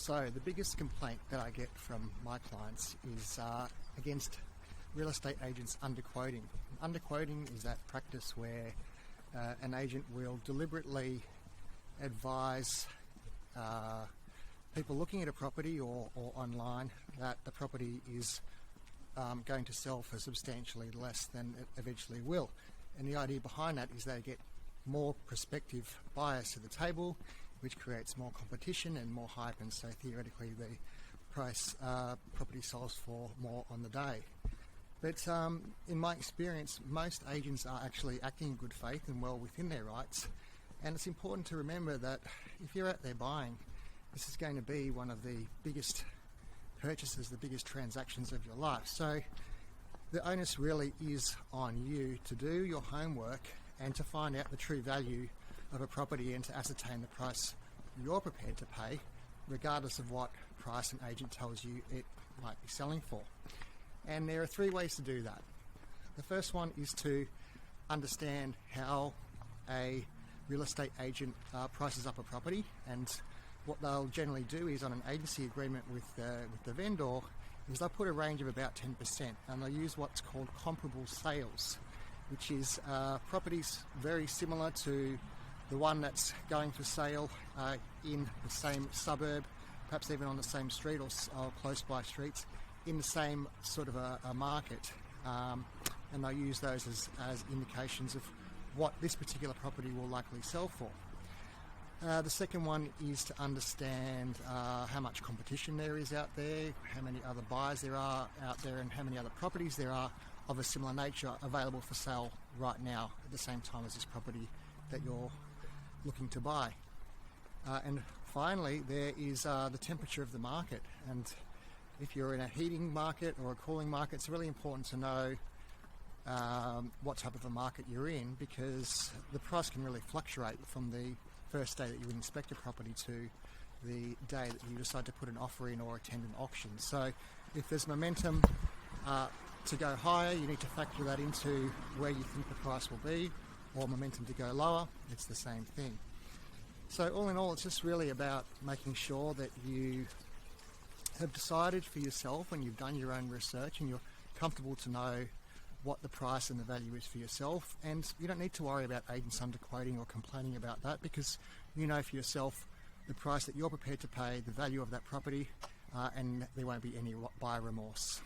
So the biggest complaint that I get from my clients is against real estate agents underquoting. Underquoting is that practice where an agent will deliberately advise people looking at a property or online that the property is going to sell for substantially less than it eventually will. And the idea behind that is they get more prospective buyers to the table, which creates more competition and more hype, and so theoretically the price property sells for more on the day. But in my experience, most agents are actually acting in good faith and well within their rights, and it's important to remember that if you're out there buying, this is going to be one of the biggest purchases, the biggest transactions of your life. So the onus really is on you to do your homework and to find out the true value of a property and to ascertain the price you're prepared to pay, regardless of what price an agent tells you it might be selling for. And there are three ways to do that. The first one is to understand how a real estate agent prices up a property, and what they'll generally do is, on an agency agreement with the vendor, is they'll put a range of about 10%, and they'll use what's called comparable sales, which is properties very similar to the one that's going for sale in the same suburb, perhaps even on the same street or close by streets, in the same sort of a market, and they'll use those as indications of what this particular property will likely sell for. The second one is to understand how much competition there is out there, how many other buyers there are out there, and how many other properties there are of a similar nature available for sale right now at the same time as this property that you're looking to buy. And finally, there is the temperature of the market, and if you're in a heating market or a cooling market, it's really important to know what type of a market you're in, because the price can really fluctuate from the first day that you inspect a property to the day that you decide to put an offer in or attend an auction. So if there's momentum to go higher, you need to factor that into where you think the price will be, or momentum to go lower, it's the same thing. So all in all, it's just really about making sure that you have decided for yourself, when you've done your own research and you're comfortable to know what the price and the value is for yourself, and you don't need to worry about agents underquoting or complaining about that, because you know for yourself the price that you're prepared to pay, the value of that property, and there won't be any buyer remorse.